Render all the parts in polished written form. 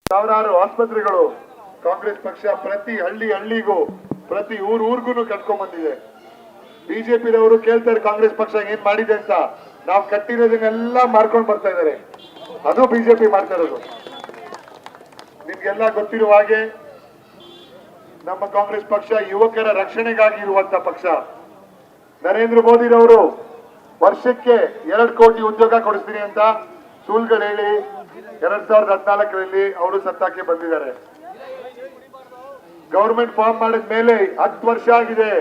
ಸಾವಿರಾರು ಆಸ್ಪತ್ರೆಗಳು ಕಾಂಗ್ರೆಸ್ ಪಕ್ಷ ಪ್ರತಿ ಹಳ್ಳಿಗೂ ಪ್ರತಿ ಊರ್ಗೂ ಕಟ್ಕೊಂಡ್ ಬಂದಿದೆ. ಬಿಜೆಪಿದವರು ಕೇಳ್ತಾರೆ ಕಾಂಗ್ರೆಸ್ ಪಕ್ಷ ಏನ್ ಮಾಡಿದೆ ಅಂತ. ನಾವು ಕಟ್ಟಿರೋದನ್ನೆಲ್ಲ ಮಾರ್ಕೊಂಡು ಬರ್ತಾ ಇದ್ದಾರೆ. ಅದು ಬಿಜೆಪಿ ಮಾಡ್ತಾ ಇರೋದು. ನಿಮ್ಗೆಲ್ಲ ಗೊತ್ತಿರುವ ಹಾಗೆ ನಮ್ಮ ಕಾಂಗ್ರೆಸ್ ಪಕ್ಷ ಯುವಕರ ರಕ್ಷಣೆಗಾಗಿ ಇರುವಂತ ಪಕ್ಷ. ನರೇಂದ್ರ ಮೋದಿರವರು ವರ್ಷಕ್ಕೆ 2 ಕೋಟಿ ಉದ್ಯೋಗ ಕೊಡಿಸ್ತೀನಿ ಅಂತ ಸುಳ್ಳುಗಳು ಹೇಳಿ 2014ರಲ್ಲಿ ಅವರು ಸತ್ತಾಕೆ ಬಂದಿದ್ದಾರೆ. ಗವರ್ಮೆಂಟ್ ಫಾರ್ಮ್ ಮಾಡಿದ ಮೇಲೆ 10 ವರ್ಷ ಆಗಿದೆ.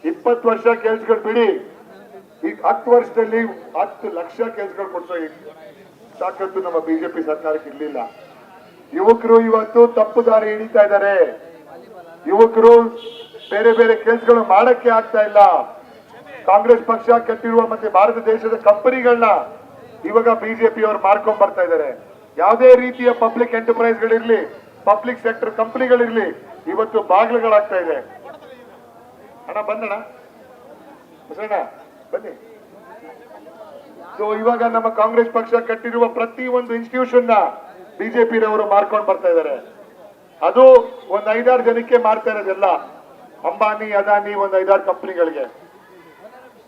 20 ವರ್ಷ ಕೆಲ್ಸಗಳು ಬಿಡಿ, ಈಗ 10 ವರ್ಷದಲ್ಲಿ 10 ಲಕ್ಷ ಕೆಲ್ಸಗಳು ಕೊಡ್ತಾ ತಾಕತ್ತು ನಮ್ಮ ಬಿಜೆಪಿ ಸರ್ಕಾರಕ್ಕೆ ಇರ್ಲಿಲ್ಲ. ಯುವಕರು ಇವತ್ತು ತಪ್ಪು ದಾರಿ ಹಿಡಿತಾ ಇದ್ದಾರೆ. ಯುವಕರು ಬೇರೆ ಬೇರೆ ಕೆಲ್ಸಗಳು ಮಾಡಕ್ಕೆ ಆಗ್ತಾ ಇಲ್ಲ. ಕಾಂಗ್ರೆಸ್ ಪಕ್ಷ ಕಟ್ಟಿರುವ ಮತ್ತೆ ಭಾರತ ದೇಶದ ಕಂಪನಿಗಳನ್ನ ಇವಾಗ ಬಿಜೆಪಿ ಅವರು ಮಾರ್ಕೊಂಡ್ ಬರ್ತಾ ಇದ್ದಾರೆ. ಯಾವುದೇ ರೀತಿಯ ಪಬ್ಲಿಕ್ ಎಂಟರ್ಪ್ರೈಸ್ ಗಳಿರ್ಲಿ, ಪಬ್ಲಿಕ್ ಸೆಕ್ಟರ್ ಕಂಪನಿಗಳಿರ್ಲಿ, ಇವತ್ತು ಬಾಗಿಲುಗಳಾಗ್ತಾ ಇದೆ. ಅಣ್ಣ ಬಂದಣ್ಣ ಬನ್ನಿ. ಸೊ ಇವಾಗ ನಮ್ಮ ಕಾಂಗ್ರೆಸ್ ಪಕ್ಷ ಕಟ್ಟಿರುವ ಪ್ರತಿ ಒಂದು ಇನ್ಸ್ಟಿಟ್ಯೂಷನ್ ನ ಬಿಜೆಪಿ ರವರು ಮಾರ್ಕೊಂಡು ಬರ್ತಾ ಇದ್ದಾರೆ. ಅದು ಒಂದ್ 5-6 ಜನಕ್ಕೆ ಮಾರ್ತಾ ಇರೋದೆಲ್ಲ ಅಂಬಾನಿ, ಅದಾನಿ, ಒಂದ್ 5-6 ಕಂಪನಿಗಳಿಗೆ.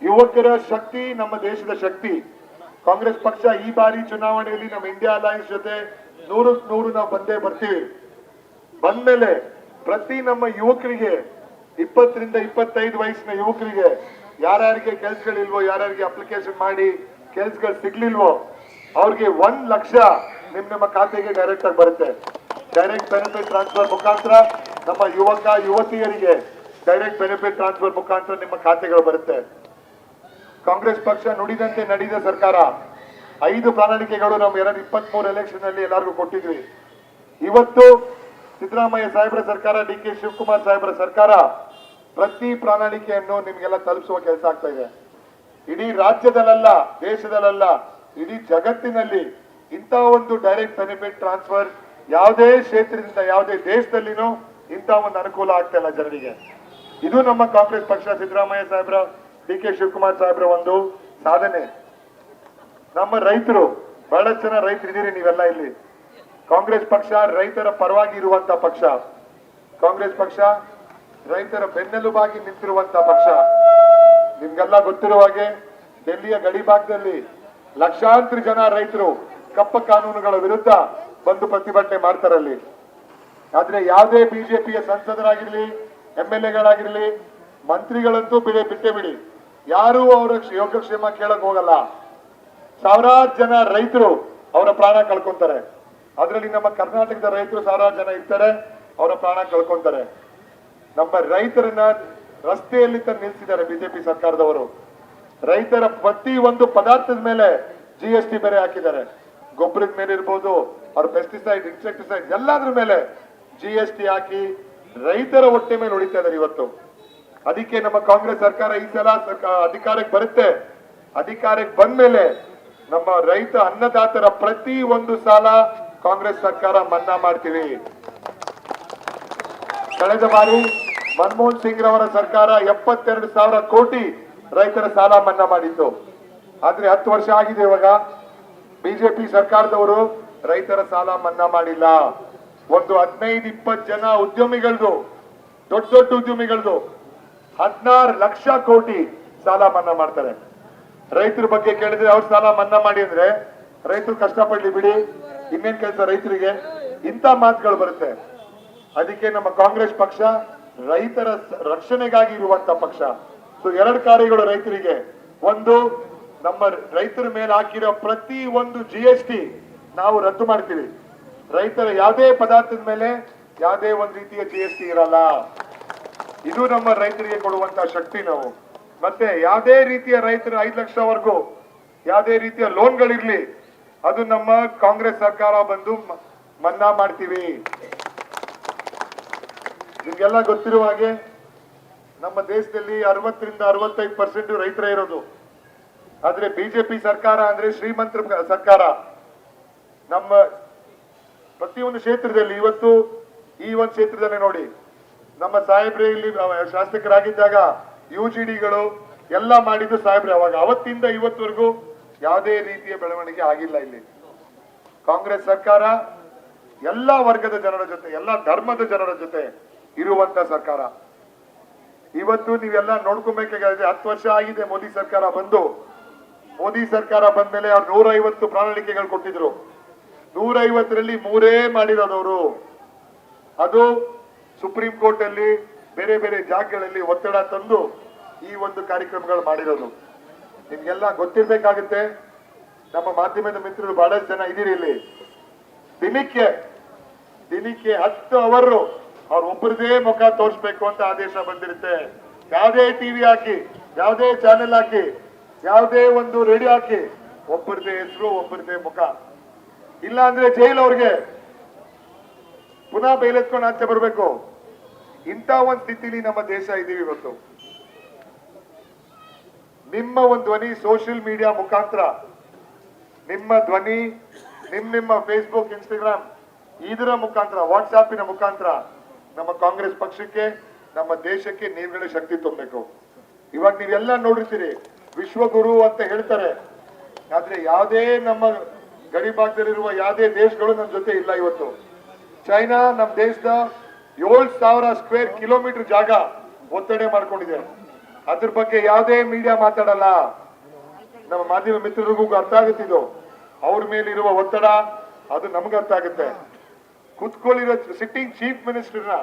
ಯುವಕರ ಶಕ್ತಿ ನಮ್ಮ ದೇಶದ ಶಕ್ತಿ. ಕಾಂಗ್ರೆಸ್ ಪಕ್ಷ ಈ ಬಾರಿ ಚುನಾವಣೆಯಲ್ಲಿ ನಮ್ಮ ಇಂಡಿಯಾ ಅಲಯನ್ಸ್ ಜೊತೆ 100ಕ್ಕೆ 100 ನಾವು ಬಂದೇ ಬರ್ತೀವಿ. ಬಂದ್ಮೇಲೆ ಪ್ರತಿ ನಮ್ಮ ಯುವಕರಿಗೆ 20 ರಿಂದ 25 ವಯಸ್ಸಿನ ಯುವಕರಿಗೆ ಯಾರ್ಯಾರಿಗೆ ಕೆಲ್ಸಗಳಿಲ್ವೋ, ಯಾರ್ಯಾರಿಗೆ ಅಪ್ಲಿಕೇಶನ್ ಮಾಡಿ ಕೆಲ್ಸಗಳು ಸಿಗ್ಲಿಲ್ವೋ ಅವ್ರಿಗೆ 1 ಲಕ್ಷ ನಿಮ್ಮ ಖಾತೆಗೆ ಡೈರೆಕ್ಟ್ ಆಗಿ ಬರುತ್ತೆ. ಡೈರೆಕ್ಟ್ ಬೆನಿಫಿಟ್ ಟ್ರಾನ್ಸ್ಫರ್ ಮುಖಾಂತರ ನಮ್ಮ ಯುವಕ ಯುವತಿಯರಿಗೆ ಡೈರೆಕ್ಟ್ ಬೆನಿಫಿಟ್ ಟ್ರಾನ್ಸ್ಫರ್ ಮುಖಾಂತರ ನಿಮ್ಮ ಖಾತೆಗಳು ಬರುತ್ತೆ. ಕಾಂಗ್ರೆಸ್ ಪಕ್ಷ ನುಡಿದಂತೆ ನಡೆದ ಸರ್ಕಾರ. 5 ಪ್ರಣಾಳಿಕೆಗಳು ನಾವು 2023 ಎಲೆಕ್ಷನ್ ಅಲ್ಲಿ ಎಲ್ಲರಿಗೂ ಕೊಟ್ಟಿದ್ವಿ. ಇವತ್ತು ಸಿದ್ದರಾಮಯ್ಯ ಸಾಹೇಬ್ರ ಸರ್ಕಾರ, ಡಿ ಕೆ ಶಿವಕುಮಾರ್ ಸಾಹೇಬ್ರ ಸರ್ಕಾರ ಪ್ರತಿ ಪ್ರಣಾಳಿಕೆಯನ್ನು ನಿಮ್ಗೆಲ್ಲ ತಲುಪಿಸುವ ಕೆಲಸ ಆಗ್ತಾ ಇದೆ. ಇಡೀ ರಾಜ್ಯದಲ್ಲ, ದೇಶದಲ್ಲ, ಇಡೀ ಜಗತ್ತಿನಲ್ಲಿ ಇಂಥ ಒಂದು ಡೈರೆಕ್ಟ್ ಬೆನಿಫಿಟ್ ಟ್ರಾನ್ಸ್ಫರ್ ಯಾವುದೇ ಕ್ಷೇತ್ರದಿಂದ ಯಾವುದೇ ದೇಶದಲ್ಲಿನೂ ಇಂಥ ಒಂದು ಅನುಕೂಲ ಆಗ್ತಾ ಇಲ್ಲ ಜನರಿಗೆ. ಇದು ನಮ್ಮ ಕಾಂಗ್ರೆಸ್ ಪಕ್ಷ, ಸಿದ್ದರಾಮಯ್ಯ ಸಾಹೇಬ್ರ, ಡಿ ಕೆ ಶಿವಕುಮಾರ್ ಸಾಹೇಬ್ರ ಒಂದು ಸಾಧನೆ. ನಮ್ಮ ರೈತರು, ಬಹಳಷ್ಟು ಜನ ರೈತರಿದ್ದೀರಿ ನೀವೆಲ್ಲ ಇಲ್ಲಿ. ಕಾಂಗ್ರೆಸ್ ಪಕ್ಷ ರೈತರ ಪರವಾಗಿ ಇರುವಂತ ಪಕ್ಷ. ಕಾಂಗ್ರೆಸ್ ಪಕ್ಷ ರೈತರ ಬೆನ್ನೆಲುಬಾಗಿ ನಿಂತಿರುವಂತ ಪಕ್ಷ. ನಿಮ್ಗೆಲ್ಲ ಗೊತ್ತಿರುವ ಹಾಗೆ ಡೆಲ್ಲಿಯ ಗಡಿ ಭಾಗದಲ್ಲಿ ಲಕ್ಷಾಂತರ ಜನ ರೈತರು ಕಪ್ಪ ಕಾನೂನುಗಳ ವಿರುದ್ಧ ಬಂದು ಪ್ರತಿಭಟನೆ ಮಾಡ್ತಾರಲ್ಲಿ. ಆದ್ರೆ ಯಾವುದೇ ಬಿಜೆಪಿಯ ಸಂಸದರಾಗಿರ್ಲಿ, MLA-ಗಳಾಗಿರ್ಲಿ, ಮಂತ್ರಿಗಳಂತೂ ಬಿಟ್ಟೇ ಬಿಡಿ, ಯಾರು ಅವರ ಯೋಗಕ್ಷೇಮ ಕೇಳಕ್ ಹೋಗಲ್ಲ. ಸಾವಿರಾರು ಜನ ರೈತರು ಅವರ ಪ್ರಾಣ ಕಳ್ಕೊಂತಾರೆ. ಅದರಲ್ಲಿ ನಮ್ಮ ಕರ್ನಾಟಕದ ರೈತರು ಸಾವಿರಾರು ಜನ ಇರ್ತಾರೆ, ಅವರ ಪ್ರಾಣ ಕಳ್ಕೊಂತಾರೆ. ನಮ್ಮ ರೈತರನ್ನ ರಸ್ತೆಯಲ್ಲಿ ತಂದು ನಿಲ್ಸಿದ್ದಾರೆ ಬಿಜೆಪಿ ಸರ್ಕಾರದವರು. ರೈತರ ಪ್ರತಿ ಒಂದು ಪದಾರ್ಥದ ಮೇಲೆ GST ಬೇರೆ ಹಾಕಿದ್ದಾರೆ. ಗೊಬ್ಬರದ ಮೇಲೆ ಇರ್ಬೋದು, ಅವ್ರ ಪೆಸ್ಟಿಸೈಡ್, ಇನ್ಸೆಕ್ಟಿಸೈಡ್ ಎಲ್ಲಾದ್ರ ಮೇಲೆ GST ಹಾಕಿ ರೈತರ ಹೊಟ್ಟೆ ಮೇಲೆ ಹೊಡಿತಾ ಇದ್ದಾರೆ ಇವತ್ತು. ಅದಕ್ಕೆ ನಮ್ಮ ಕಾಂಗ್ರೆಸ್ ಸರ್ಕಾರ ಈ ಸಲ ಅಧಿಕಾರಕ್ಕೆ ಬರುತ್ತೆ. ಅಧಿಕಾರಕ್ಕೆ ಬಂದ್ಮೇಲೆ ನಮ್ಮ ರೈತ ಅನ್ನದಾತರ ಪ್ರತಿ ಒಂದು ಸಾಲ ಕಾಂಗ್ರೆಸ್ ಸರ್ಕಾರ ಮನ್ನಾ ಮಾಡ್ತೀವಿ. ಕಳೆದ ಬಾರಿ ಮನಮೋಹನ್ ಸಿಂಗ್ ರವರ ಸರ್ಕಾರ 72,000 ಕೋಟಿ ರೈತರ ಸಾಲ ಮನ್ನಾ ಮಾಡಿತ್ತು. ಆದ್ರೆ 10 ವರ್ಷ ಆಗಿದೆ. ಇವಾಗ ಬಿಜೆಪಿ ಸರ್ಕಾರದವರು ರೈತರ ಸಾಲ ಮನ್ನಾ ಮಾಡಿಲ್ಲ. ಒಂದು 15-20 ಜನ ಉದ್ಯಮಿಗಳದು, ದೊಡ್ಡ ಉದ್ಯಮಿಗಳದು 16 ಲಕ್ಷ ಕೋಟಿ ಸಾಲ ಮನ್ನಾ ಮಾಡ್ತಾರೆ. ರೈತರ ಬಗ್ಗೆ ಕೇಳಿದ್ರೆ ಅವ್ರ ಸಾಲ ಮನ್ನಾ ಮಾಡಿ ಅಂದ್ರೆ ರೈತರು ಕಷ್ಟಪಡ್ಲಿ ಬಿಡಿ, ಇನ್ನೇನ್ ಕೆಲಸ ರೈತರಿಗೆ, ಇಂಥ ಮಾತುಗಳು ಬರುತ್ತೆ. ಅದಕ್ಕೆ ನಮ್ಮ ಕಾಂಗ್ರೆಸ್ ಪಕ್ಷ ರೈತರ ರಕ್ಷಣೆಗಾಗಿ ಇರುವಂತ ಪಕ್ಷ. ಸೊ 2 ಕಾರ್ಯಗಳು ರೈತರಿಗೆ. ಒಂದು, ನಮ್ಮ ರೈತರ ಮೇಲೆ ಹಾಕಿರೋ ಪ್ರತಿ ಒಂದು GST ನಾವು ರದ್ದು ಮಾಡ್ತೀವಿ. ರೈತರ ಯಾವುದೇ ಪದಾರ್ಥದ ಮೇಲೆ ಯಾವುದೇ ಒಂದು ರೀತಿಯ GST ಇರಲ್ಲ. ಇದು ನಮ್ಮ ರೈತರಿಗೆ ಕೊಡುವಂತ ಶಕ್ತಿ ನಾವು. ಮತ್ತೆ ಯಾವುದೇ ರೀತಿಯ ರೈತರ 5 ಲಕ್ಷವರೆಗೂ ಯಾವುದೇ ರೀತಿಯ ಲೋನ್ಗಳಿರ್ಲಿ, ಅದು ನಮ್ಮ ಕಾಂಗ್ರೆಸ್ ಸರ್ಕಾರ ಬಂದು ಮನ್ನಾ ಮಾಡ್ತೀವಿ. ನಿಮ್ಗೆಲ್ಲ ಗೊತ್ತಿರುವ ಹಾಗೆ ನಮ್ಮ ದೇಶದಲ್ಲಿ 60ರಿಂದ 65% ರೈತರೇ ಇರೋದು. ಆದ್ರೆ ಬಿಜೆಪಿ ಸರ್ಕಾರ ಅಂದ್ರೆ ಶ್ರೀಮಂತರ ಸರ್ಕಾರ. ನಮ್ಮ ಪ್ರತಿಯೊಂದು ಕ್ಷೇತ್ರದಲ್ಲಿ ಇವತ್ತು ಈ ಒಂದು ಕ್ಷೇತ್ರದಲ್ಲಿ ನೋಡಿ, ನಮ್ಮ ಸಾಹೇಬ್ರೆ ಇಲ್ಲಿ ಶಾಸಕರಾಗಿದ್ದಾಗ UGDಗಳು ಎಲ್ಲ ಮಾಡಿದ್ದು ಸಾಹೇಬ್ರೆ. ಅವಾಗ ಅವತ್ತಿಂದ ಇವತ್ತವರೆಗೂ ಯಾವುದೇ ರೀತಿಯ ಬೆಳವಣಿಗೆ ಆಗಿಲ್ಲ ಇಲ್ಲಿ. ಕಾಂಗ್ರೆಸ್ ಸರ್ಕಾರ ಎಲ್ಲ ವರ್ಗದ ಜನರ ಜೊತೆ, ಎಲ್ಲ ಧರ್ಮದ ಜನರ ಜೊತೆ ಇರುವಂತ ಸರ್ಕಾರ. ಇವತ್ತು ನೀವೆಲ್ಲ ನೋಡ್ಕೊಬೇಕಾಗಿದೆ, 10 ವರ್ಷ ಆಗಿದೆ ಮೋದಿ ಸರ್ಕಾರ ಬಂದು. ಮೋದಿ ಸರ್ಕಾರ ಬಂದ್ಮೇಲೆ ಅವ್ರು 150 ಪ್ರಣಾಳಿಕೆಗಳು ಕೊಟ್ಟಿದ್ರು. 150ರಲ್ಲಿ 3 ಮಾಡಿರೋದವರು. ಅದು ಸುಪ್ರೀಂ ಕೋರ್ಟ್ ಅಲ್ಲಿ ಬೇರೆ ಬೇರೆ ಜಾಗಗಳಲ್ಲಿ ಒತ್ತಡ ತಂದು ಈ ಒಂದು ಕಾರ್ಯಕ್ರಮಗಳು ಮಾಡಿರೋದು. ನಿಮ್ಗೆಲ್ಲ ಗೊತ್ತಿರ್ಬೇಕಾಗುತ್ತೆ. ನಮ್ಮ ಮಾಧ್ಯಮದ ಮಿತ್ರರು ಬಹಳಷ್ಟು ಜನ ಇದೀರಿ ಇಲ್ಲಿ. ದಿನಕ್ಕೆ 10 ಅವರು ಅವ್ರ ಒಬ್ಬರದೇ ಮುಖ ತೋರಿಸ್ಬೇಕು ಅಂತ ಆದೇಶ ಬಂದಿರುತ್ತೆ. ಯಾವುದೇ ಟಿವಿ ಹಾಕಿ, ಯಾವುದೇ ಚಾನೆಲ್ ಹಾಕಿ, ಯಾವುದೇ ಒಂದು ರೇಡಿಯೋ ಹಾಕಿ, ಒಬ್ಬರದೇ ಹೆಸರು, ಒಬ್ಬರದೇ ಮುಖ. ಇಲ್ಲ ಅಂದ್ರೆ ಜೈಲ್ ಅವ್ರಿಗೆ ಪುನಃ ಬೈಲೆತ್ಕೊಂಡು ಆಚೆ ಬರಬೇಕು. ಇಂಥ ಒಂದು ಸ್ಥಿತಿಲಿ ನಮ್ಮ ದೇಶ ಇದೀವಿ ಇವತ್ತು. ನಿಮ್ಮ ಒಂದು ಧ್ವನಿ ಸೋಷಿಯಲ್ ಮೀಡಿಯಾ ಮುಖಾಂತರ, ನಿಮ್ಮ ಧ್ವನಿ ನಿಮ್ಮ ಫೇಸ್ಬುಕ್, ಇನ್ಸ್ಟಾಗ್ರಾಮ್ ಇದರ ಮುಖಾಂತರ, ವಾಟ್ಸಾಪಿನ ಮುಖಾಂತರ ನಮ್ಮ ಕಾಂಗ್ರೆಸ್ ಪಕ್ಷಕ್ಕೆ, ನಮ್ಮ ದೇಶಕ್ಕೆ ನೀವುಗಳೇ ಶಕ್ತಿ ತುಂಬಬೇಕು. ಇವಾಗ ನೀವೆಲ್ಲ ನೋಡಿರ್ತೀರಿ, ವಿಶ್ವಗುರು ಅಂತ ಹೇಳ್ತಾರೆ. ಆದ್ರೆ ಯಾವುದೇ ನಮ್ಮ ಗಡಿ ಭಾಗದಲ್ಲಿರುವ ಯಾವುದೇ ದೇಶಗಳು ನಮ್ಮ ಜೊತೆ ಇಲ್ಲ ಇವತ್ತು. ಚೈನಾ ನಮ್ಮ ದೇಶದ 7,000 ಸ್ಕ್ವೇರ್ ಕಿಲೋಮೀಟರ್ ಜಾಗ ಒತ್ತಡ ಮಾಡ್ಕೊಂಡಿದೆ. ಅದ್ರ ಬಗ್ಗೆ ಯಾವುದೇ ಮೀಡಿಯಾ ಮಾತಾಡಲ್ಲ. ನಮ್ಮ ಮಾಧ್ಯಮ ಮಿತ್ರರಿಗೂ ಅರ್ಥ ಆಗುತ್ತಿದ್ದು, ಅವ್ರ ಮೇಲಿರುವ ಒತ್ತಡ ಅದು ನಮ್ಗೆ ಅರ್ಥ ಆಗುತ್ತೆ. ಕುತ್ಕೊಳ್ಳಿರೋ ಸಿಟ್ಟಿಂಗ್ ಚೀಫ್ ಮಿನಿಸ್ಟರ್ನ,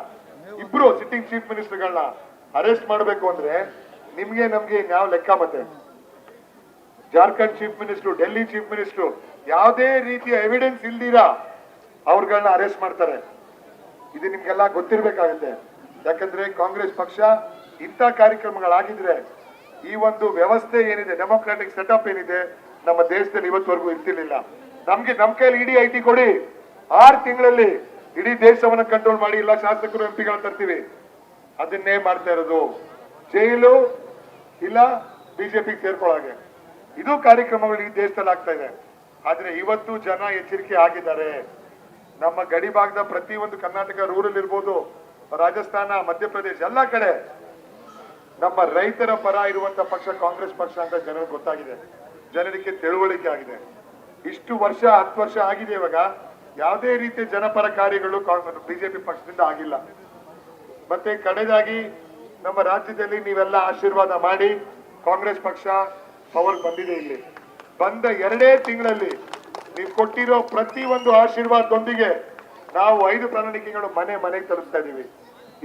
ಇಬ್ರು ಸಿಟ್ಟಿಂಗ್ ಚೀಫ್ ಮಿನಿಸ್ಟರ್ಗಳನ್ನ ಅರೆಸ್ಟ್ ಮಾಡಬೇಕು ಅಂದ್ರೆ ನಿಮ್ಗೆ ನಮ್ಗೆ ಯಾವ ಲೆಕ್ಕ? ಮತ್ತೆ Jharkhand chief minister, Delhi chief minister ಯಾವುದೇ ರೀತಿಯ ಎವಿಡೆನ್ಸ್ ಇಲ್ದಿರಾ ಅವ್ರಗಳನ್ನ ಅರೆಸ್ಟ್ ಮಾಡ್ತಾರೆ. ಇದು ನಿಮ್ಗೆಲ್ಲ ಗೊತ್ತಿರ್ಬೇಕಾಗುತ್ತೆ. ಯಾಕಂದ್ರೆ ಕಾಂಗ್ರೆಸ್ ಪಕ್ಷ ಇಂಥ ಕಾರ್ಯಕ್ರಮಗಳಾಗಿದ್ರೆ ಈ ಒಂದು ವ್ಯವಸ್ಥೆ ಏನಿದೆ, ಡೆಮೊಕ್ರಾಟಿಕ್ ಸೆಟಪ್ ಏನಿದೆ ನಮ್ಮ ದೇಶದಲ್ಲಿ ಇವತ್ತವರೆಗೂ ಇರ್ತಿರ್ಲಿಲ್ಲ. ನಮ್ ಕೈಯಲ್ಲಿ ಇಡೀ ಐಟಿ ಕೊಡಿ, 6 ತಿಂಗಳಲ್ಲಿ ಇಡೀ ದೇಶವನ್ನ ಕಂಟ್ರೋಲ್ ಮಾಡಿ ಇಲ್ಲ ಶಾಸಕರು ಎಂಪಿಗಳನ್ನ ತರ್ತೀವಿ. ಅದನ್ನೇ ಮಾಡ್ತಾ ಇರೋದು. ಜೈಲು ಇಲ್ಲ ಬಿಜೆಪಿಗೆ ಸೇರ್ಕೊಳ್ಳಾಗೆ ಇದು ಕಾರ್ಯಕ್ರಮಗಳು ಈ ದೇಶದಲ್ಲಿ ಆಗ್ತಾ ಇದೆ. ಆದ್ರೆ ಇವತ್ತು ಜನ ಎಚ್ಚರಿಕೆ ಆಗಿದ್ದಾರೆ. ನಮ್ಮ ಗಡಿ ಭಾಗದ ಪ್ರತಿಯೊಂದು ಕರ್ನಾಟಕ ರೂರಲ್ ಇರ್ಬೋದು, ರಾಜಸ್ಥಾನ, ಮಧ್ಯಪ್ರದೇಶ ಎಲ್ಲ ಕಡೆ ನಮ್ಮ ರೈತರ ಪರ ಇರುವಂತ ಪಕ್ಷ ಕಾಂಗ್ರೆಸ್ ಪಕ್ಷ ಅಂತ ಜನರಿಗೆ ಗೊತ್ತಾಗಿದೆ, ಜನರಿಗೆ ತಿಳುವಳಿಕೆ ಆಗಿದೆ. ಇಷ್ಟು ವರ್ಷ 10 ವರ್ಷ ಆಗಿದೆ. ಇವಾಗ ಯಾವುದೇ ರೀತಿಯ ಜನಪರ ಕಾರ್ಯಗಳು ಬಿಜೆಪಿ ಪಕ್ಷದಿಂದ ಆಗಿಲ್ಲ. ಮತ್ತೆ ಕಡೆದಾಗಿ ನಮ್ಮ ರಾಜ್ಯದಲ್ಲಿ ನೀವೆಲ್ಲ ಆಶೀರ್ವಾದ ಮಾಡಿ ಕಾಂಗ್ರೆಸ್ ಪಕ್ಷ ಪವರ್ ಬಂದಿದೆ. ಇಲ್ಲಿ ಬಂದ 2 ತಿಂಗಳಲ್ಲಿ ನೀವು ಕೊಟ್ಟಿರೋ ಪ್ರತಿಯೊಂದು ಆಶೀರ್ವಾದದೊಂದಿಗೆ ನಾವು 5 ಪ್ರಣಾಳಿಕೆಗಳು ಮನೆಗೆ ತಲುಪ್ತಾ ಇದೀವಿ.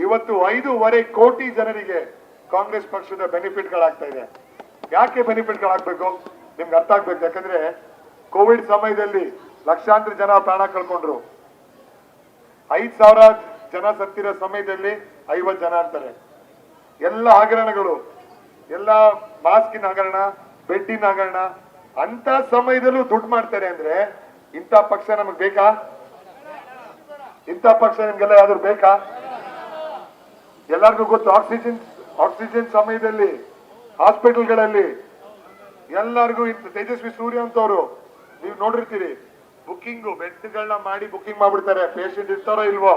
ಇವತ್ತು 5.5 ಕೋಟಿ ಜನರಿಗೆ ಕಾಂಗ್ರೆಸ್ ಪಕ್ಷದ ಬೆನಿಫಿಟ್ಗಳಾಗ್ತಾ ಇದೆ. ಯಾಕೆ ಬೆನಿಫಿಟ್ಗಳಾಗಬೇಕು ನಿಮ್ಗೆ ಅರ್ಥ ಆಗ್ಬೇಕು. ಯಾಕಂದ್ರೆ ಕೋವಿಡ್ ಸಮಯದಲ್ಲಿ ಲಕ್ಷಾಂತರ ಜನ ಪ್ರಾಣ ಕಳ್ಕೊಂಡ್ರು. 5,000 ಜನ ಸತ್ತಿರೋ ಸಮಯದಲ್ಲಿ 50 ಜನ ಅಂತಾರೆ. ಎಲ್ಲ ಹಗರಣಗಳು, ಎಲ್ಲ ಮಾಸ್ಕಿನ ಹಗರಣ, ಬೆಡ್ಡಿನ ಹಗರಣ, ಅಂತ ಸಮಯದಲ್ಲೂ ದುಡ್ಡು ಮಾಡ್ತಾರೆ. ಅಂದ್ರೆ ಇಂಥ ಪಕ್ಷ ನಮಗ್ ಬೇಕಾ? ಇಂಥ ಪಕ್ಷ ನಿಮ್ಗೆಲ್ಲ ಯಾವ್ದು ಬೇಕಾ? ಎಲ್ಲರಿಗೂ ಗೊತ್ತು, ಆಕ್ಸಿಜನ್ ಸಮಯದಲ್ಲಿ ಹಾಸ್ಪಿಟಲ್ಗಳಲ್ಲಿ ಎಲ್ಲರಿಗೂ ತೇಜಸ್ವಿ ಸೂರ್ಯ ಅಂತವ್ರು ನೀವು ನೋಡಿರ್ತೀರಿ, ಬುಕ್ಕಿಂಗು ಬೆಡ್ಗಳನ್ನ ಮಾಡಿ ಬುಕ್ಕಿಂಗ್ ಮಾಡ್ಬಿಡ್ತಾರೆ. ಪೇಷಂಟ್ ಇರ್ತಾರೋ ಇಲ್ವೋ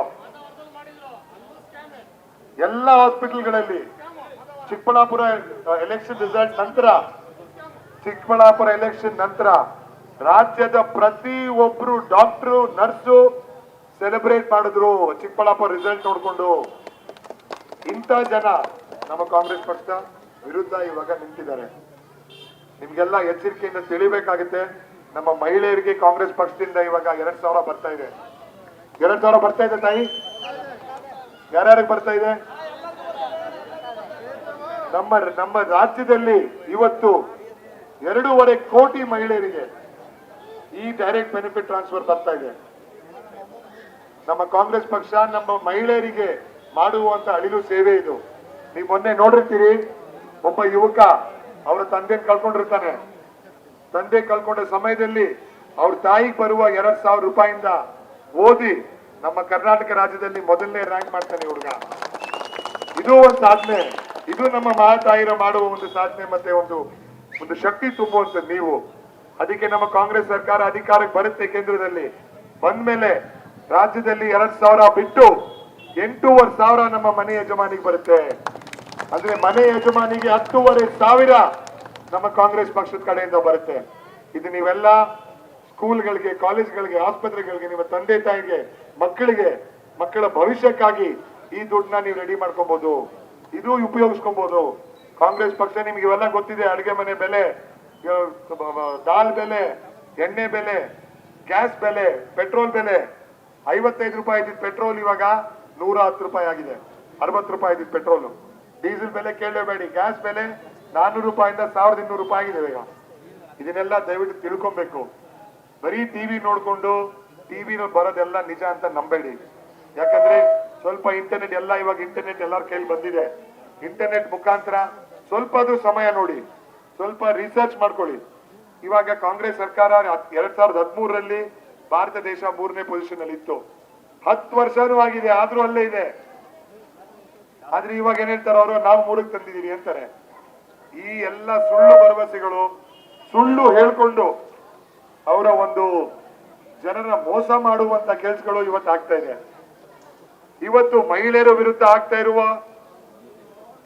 ಎಲ್ಲ ಹಾಸ್ಪಿಟಲ್ಗಳಲ್ಲಿ. ಚಿಕ್ಕಬಳ್ಳಾಪುರ ಎಲೆಕ್ಷನ್ ರಿಸಲ್ಟ್ ನಂತರ, ಚಿಕ್ಕಬಳ್ಳಾಪುರ ಎಲೆಕ್ಷನ್ ನಂತರ ರಾಜ್ಯದ ಪ್ರತಿ ಒಬ್ರು ಡಾಕ್ಟರು, ನರ್ಸು ಸೆಲೆಬ್ರೇಟ್ ಮಾಡಿದ್ರು ಚಿಕ್ಕಬಳ್ಳಾಪುರ ರಿಸಲ್ಟ್ ನೋಡ್ಕೊಂಡು. ಇಂಥ ಜನ ನಮ್ಮ ಕಾಂಗ್ರೆಸ್ ಪಕ್ಷ ವಿರುದ್ಧ ಇವಾಗ ನಿಂತಿದ್ದಾರೆ. ನಿಮ್ಗೆಲ್ಲ ಎಚ್ಚರಿಕೆಯಿಂದ ತಿಳಿಬೇಕಾಗುತ್ತೆ. ನಮ್ಮ ಮಹಿಳೆಯರಿಗೆ ಕಾಂಗ್ರೆಸ್ ಪಕ್ಷದಿಂದ ಇವಾಗ 2,000 ಬರ್ತಾ ಇದೆ. 2,000 ಬರ್ತಾ ಇದೆ ತಾಯಿ. ಯಾರ್ಯಾರಿಗೆ ಬರ್ತಾ ಇದೆ? ನಮ್ಮ ರಾಜ್ಯದಲ್ಲಿ ಇವತ್ತು 2.5 ಕೋಟಿ ಮಹಿಳೆಯರಿಗೆ ಈ ಡೈರೆಕ್ಟ್ ಬೆನಿಫಿಟ್ ಟ್ರಾನ್ಸ್ಫರ್ ಬರ್ತಾ ಇದೆ. ನಮ್ಮ ಕಾಂಗ್ರೆಸ್ ಪಕ್ಷ ನಮ್ಮ ಮಹಿಳೆಯರಿಗೆ ಮಾಡುವಂತ ಅಳಿಲು ಸೇವೆ ಇದು. ನೀವು ಮೊನ್ನೆ ನೋಡಿರ್ತೀರಿ, ಒಬ್ಬ ಯುವಕ ಅವರ ತಂದೆಯನ್ನು ಕಳ್ಕೊಂಡಿರ್ತಾನೆ. ತಂದೆ ಕಳ್ಕೊಂಡ ಸಮಯದಲ್ಲಿ ಅವ್ರ ತಾಯಿಗೆ ಬರುವ 2,000 ರೂಪಾಯಿಂದ ಓದಿ ನಮ್ಮ ಕರ್ನಾಟಕ ರಾಜ್ಯದಲ್ಲಿ ಮೊದಲನೇ ರ್ಯಾಂಕ್ ಮಾಡ್ತಾನೆ ಹುಡುಗ. ಇದು ಒಂದು ಸಾಧನೆ. ಇದು ನಮ್ಮ ಮಹಾತಾಯಿರ ಮಾಡುವ ಒಂದು ಸಾಧನೆ, ಮತ್ತೆ ಒಂದು ಶಕ್ತಿ ತುಂಬುವಂತ ನೀವು. ಅದಕ್ಕೆ ನಮ್ಮ ಕಾಂಗ್ರೆಸ್ ಸರ್ಕಾರ ಅಧಿಕಾರಕ್ಕೆ ಬರುತ್ತೆ. ಕೇಂದ್ರದಲ್ಲಿ ಬಂದ್ಮೇಲೆ ರಾಜ್ಯದಲ್ಲಿ 2,000 ಬಿಟ್ಟು 8,500 ನಮ್ಮ ಮನೆ ಯಜಮಾನಿಗೆ ಬರುತ್ತೆ. ಅಂದ್ರೆ ಮನೆ ಯಜಮಾನಿಗೆ 10,500 ನಮ್ಮ ಕಾಂಗ್ರೆಸ್ ಪಕ್ಷದ ಕಡೆಯಿಂದ ಬರುತ್ತೆ. ಇದು ನೀವೆಲ್ಲ ಸ್ಕೂಲ್ಗಳಿಗೆ, ಕಾಲೇಜ್ಗಳಿಗೆ, ಆಸ್ಪತ್ರೆಗಳಿಗೆ, ನಿಮ್ಮ ತಂದೆ ತಾಯಿಗೆ, ಮಕ್ಕಳಿಗೆ, ಮಕ್ಕಳ ಭವಿಷ್ಯಕ್ಕಾಗಿ ಈ ದುಡ್ಡನ್ನ ನೀವು ರೆಡಿ ಮಾಡ್ಕೊಬಹುದು, ಇದು ಉಪಯೋಗಿಸ್ಕೊಬಹುದು. ಕಾಂಗ್ರೆಸ್ ಪಕ್ಷ ನಿಮ್ಗೆ ಇವೆಲ್ಲ ಗೊತ್ತಿದೆ. ಅಡುಗೆ ಮನೆ ಬೆಲೆ, ದಾಲ್ ಬೆಲೆ, ಎಣ್ಣೆ ಬೆಲೆ, ಗ್ಯಾಸ್ ಬೆಲೆ, ಪೆಟ್ರೋಲ್ ಬೆಲೆ 55 ರೂಪಾಯಿ ಇದ್ದಿದ್ದು ಪೆಟ್ರೋಲ್ ಇವಾಗ 110 ರೂಪಾಯಿ ಆಗಿದೆ. 60 ರೂಪಾಯಿ ಇದ್ದಿದ್ದು ಪೆಟ್ರೋಲ್. ಡೀಸೆಲ್ ಬೆಲೆ ಕೇಳಲೇಬೇಡಿ. ಗ್ಯಾಸ್ ಬೆಲೆ 400 ರೂಪಾಯಿಂದ 1200 ರೂಪಾಯಿ ಆಗಿದೆ ಈಗ. ಇದನ್ನೆಲ್ಲ ದಯವಿಟ್ಟು ತಿಳ್ಕೊಬೇಕು. ಬರೀ ಟಿವಿ ನೋಡ್ಕೊಂಡು ಟಿವಿನಲ್ಲಿ ಬರೋದೆಲ್ಲ ನಿಜ ಅಂತ ನಂಬೇಡಿ. ಯಾಕಂದ್ರೆ ಸ್ವಲ್ಪ ಇಂಟರ್ನೆಟ್ ಎಲ್ಲ, ಇವಾಗ ಇಂಟರ್ನೆಟ್ ಎಲ್ಲರ ಕೈಲಿ ಬಂದಿದೆ. ಇಂಟರ್ನೆಟ್ ಮುಖಾಂತರ ಸ್ವಲ್ಪ ಅದು ಸಮಯ ನೋಡಿ, ಸ್ವಲ್ಪ ರಿಸರ್ಚ್ ಮಾಡ್ಕೊಳ್ಳಿ. ಇವಾಗ ಕಾಂಗ್ರೆಸ್ ಸರ್ಕಾರ 2013ರಲ್ಲಿ ಭಾರತ ದೇಶ 3ನೇ ಪೊಸಿಷನ್ ಅಲ್ಲಿ ಇತ್ತು. 10 ವರ್ಷನೂ ಆಗಿದೆ, ಆದ್ರೂ ಅಲ್ಲೇ ಇದೆ. ಆದ್ರೆ ಇವಾಗ ಏನ್ ಹೇಳ್ತಾರೆ ಅವರು, ನಾವು 3ಕ್ಕೆ ತಂದಿದೀವಿ ಅಂತಾರೆ. ಈ ಎಲ್ಲ ಸುಳ್ಳು ಭರವಸೆಗಳು, ಸುಳ್ಳು ಹೇಳ್ಕೊಂಡು ಅವರ ಒಂದು ಜನರ ಮೋಸ ಮಾಡುವಂತ ಕೆಲಸಗಳು ಇವತ್ತು ಆಗ್ತಾ ಇದೆ. ಇವತ್ತು ಮಹಿಳೆಯರ ವಿರುದ್ಧ ಆಗ್ತಾ ಇರುವ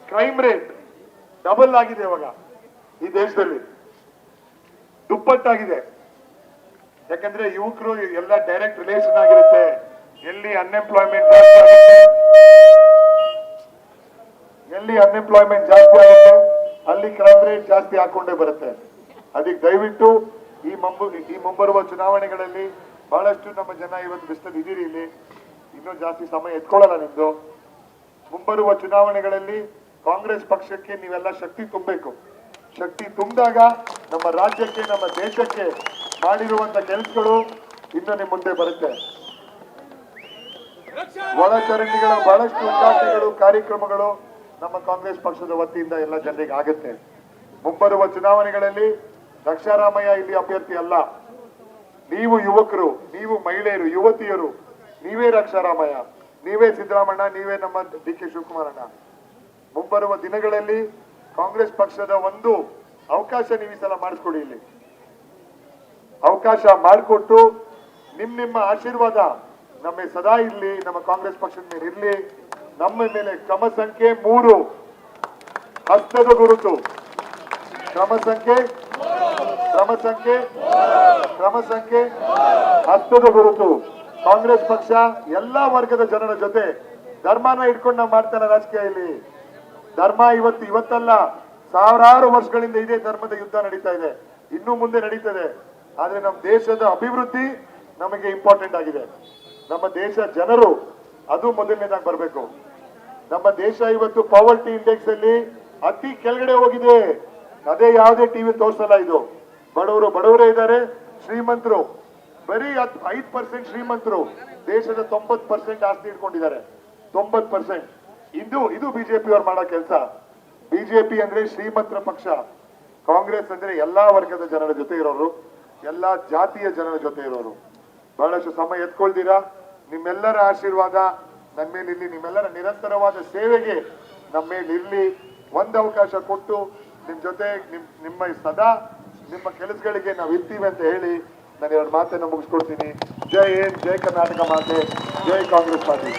ಕ್ರೈಮ್ ರೇಟ್ ಡಬಲ್ ಆಗಿದೆ. ಇವಾಗ ಈ ದೇಶದಲ್ಲಿ ದುಪ್ಪಟ್ಟಾಗಿದೆ. ಯಾಕಂದ್ರೆ ಯುವಕರು ಎಲ್ಲ ಡೈರೆಕ್ಟ್ ರಿಲೇಷನ್ ಆಗಿರುತ್ತೆ. ಎಲ್ಲಿ ಅನ್ಎಂಪ್ಲಾಯ್ಮೆಂಟ್ ಜಾಸ್ತಿ ಆಗುತ್ತೆ, ಅಲ್ಲಿ ಕ್ರೈಮ್ ರೇಟ್ ಜಾಸ್ತಿ ಹಾಕೊಂಡೇ ಬರುತ್ತೆ. ಅದಕ್ಕೆ ದಯವಿಟ್ಟು ಈ ಮುಂಬರುವ ಚುನಾವಣೆಗಳಲ್ಲಿ ಬಹಳಷ್ಟು ನಮ್ಮ ಜನ ಇವತ್ತು ಬಿಸಿಲಲ್ಲಿ ಇದೀರಿ. ಇಲ್ಲಿ ಇನ್ನೂ ಜಾಸ್ತಿ ಸಮಯ ಎತ್ಕೊಳ್ಳಲ್ಲ ನಿಮ್ದು. ಮುಂಬರುವ ಚುನಾವಣೆಗಳಲ್ಲಿ ಕಾಂಗ್ರೆಸ್ ಪಕ್ಷಕ್ಕೆ ನೀವೆಲ್ಲ ಶಕ್ತಿ ತುಂಬಬೇಕು. ಶಕ್ತಿ ತುಂಬಿದಾಗ ನಮ್ಮ ರಾಜ್ಯಕ್ಕೆ, ನಮ್ಮ ದೇಶಕ್ಕೆ ಮಾಡಿರುವಂತ ಕೆಲಸಗಳು ಇನ್ನು ನಿಮ್ಮ ಮುಂದೆ ಬರುತ್ತೆ. ಒಳಚರಂಡಿಗಳ ಬಹಳಷ್ಟು ಉದ್ಘಾಟನೆಗಳು, ಕಾರ್ಯಕ್ರಮಗಳು ನಮ್ಮ ಕಾಂಗ್ರೆಸ್ ಪಕ್ಷದ ವತಿಯಿಂದ ಎಲ್ಲ ಜನರಿಗೆ ಆಗುತ್ತೆ. ಮುಂಬರುವ ಚುನಾವಣೆಗಳಲ್ಲಿ ರಕ್ಷಾರಾಮಯ್ಯ ಇಲ್ಲಿ ಅಭ್ಯರ್ಥಿ ಅಲ್ಲ. ನೀವು ಯುವಕರು, ನೀವು ಮಹಿಳೆಯರು, ಯುವತಿಯರು, ನೀವೇ ರಕ್ಷಾರಾಮಯ್ಯ, ನೀವೇ ಸಿದ್ದರಾಮಣ್ಣ, ನೀವೇ ನಮ್ಮ ಡಿ.ಕೆ. ಶಿವಕುಮಾರಣ್ಣ. ಮುಂಬರುವ ದಿನಗಳಲ್ಲಿ ಕಾಂಗ್ರೆಸ್ ಪಕ್ಷದ ಒಂದು ಅವಕಾಶ ನೀವು ಈ ಸಲ ಮಾಡಿಸ್ಕೊಡಿ. ಇಲ್ಲಿ ಅವಕಾಶ ಮಾಡಿಕೊಟ್ಟು ನಿಮ್ಮ ಆಶೀರ್ವಾದ ನಮ್ಮ ಸದಾ ಇರ್ಲಿ, ನಮ್ಮ ಕಾಂಗ್ರೆಸ್ ಪಕ್ಷದ ಮೇಲೆ ಇರ್ಲಿ. ನಮ್ಮ ಮೇಲೆ ಕ್ರಮ ಸಂಖ್ಯೆ 3 ಹಸ್ತದ ಗುರುತು, ಕ್ರಮ ಸಂಖ್ಯೆ ಹಸ್ತದ ಗುರುತು. ಕಾಂಗ್ರೆಸ್ ಪಕ್ಷ ಎಲ್ಲಾ ವರ್ಗದ ಜನರ ಜೊತೆ, ಧರ್ಮನ ಇಟ್ಕೊಂಡು ನಾವು ಮಾಡ್ತಾನೆ ರಾಜಕೀಯ. ಇಲ್ಲಿ ಧರ್ಮ ಇವತ್ತಲ್ಲ, ಸಾವಿರಾರು ವರ್ಷಗಳಿಂದ ಇದೇ ಧರ್ಮದ ಯುದ್ಧ ನಡೀತಾ ಇದೆ, ಇನ್ನೂ ಮುಂದೆ ನಡೀತದೆ. ಆದ್ರೆ ನಮ್ಮ ದೇಶದ ಅಭಿವೃದ್ಧಿ ನಮಗೆ ಇಂಪಾರ್ಟೆಂಟ್ ಆಗಿದೆ. ನಮ್ಮ ದೇಶ ಜನರು ಅದು ಮೊದಲನೇದಾಗಿ ಬರಬೇಕು. ನಮ್ಮ ದೇಶ ಇವತ್ತು ಪಾವರ್ಟಿ ಇಂಡೆಕ್ಸ್ ಅಲ್ಲಿ ಅತಿ ಕೆಳಗಡೆ ಹೋಗಿದೆ. ಅದೇ ಯಾವುದೇ ಟಿವಿ ತೋರಿಸಲ್ಲ. ಇದು ಬಡವರೇ ಇದ್ದಾರೆ, ಶ್ರೀಮಂತರು ಬರೀ 5% ಶ್ರೀಮಂತರು ದೇಶದ 90% ಆಸ್ತಿ ಇಟ್ಕೊಂಡಿದ್ದಾರೆ. 90%. ಇದು ಬಿಜೆಪಿ ಅವ್ರು ಮಾಡೋ ಕೆಲಸ. ಬಿಜೆಪಿ ಅಂದ್ರೆ ಶ್ರೀಮಂತರ ಪಕ್ಷ. ಕಾಂಗ್ರೆಸ್ ಅಂದ್ರೆ ಎಲ್ಲಾ ವರ್ಗದ ಜನರ ಜೊತೆ ಇರೋರು, ಎಲ್ಲಾ ಜಾತಿಯ ಜನರ ಜೊತೆ ಇರೋರು. ಬಹಳಷ್ಟು ಸಮಯ ಎತ್ಕೊಳ್ತೀರಾ. ನಿಮ್ಮೆಲ್ಲರ ಆಶೀರ್ವಾದ ನಮ್ಮ ಮೇಲೆ ಇರ್ಲಿ, ನಿಮ್ಮೆಲ್ಲರ ನಿರಂತರವಾದ ಸೇವೆಗೆ ನಮ್ಮ ಮೇಲೆ ಇರ್ಲಿ. ಒಂದು ಅವಕಾಶ ಕೊಟ್ಟು ನಿಮ್ ಜೊತೆ ನಿಮ್ಮ ಸದಾ ನಿಮ್ಮ ಕೆಲಸಗಳಿಗೆ ನಾವು ಇರ್ತೀವಿ ಅಂತ ಹೇಳಿ ನಾನು 2 ಮಾತನ್ನು ಮುಗಿಸ್ಕೊಡ್ತೀನಿ. ಜೈ ಹಿಂದ್, ಜೈ ಕರ್ನಾಟಕ ಮಾತೆ, ಜೈ ಕಾಂಗ್ರೆಸ್ ಪಾರ್ಟಿ.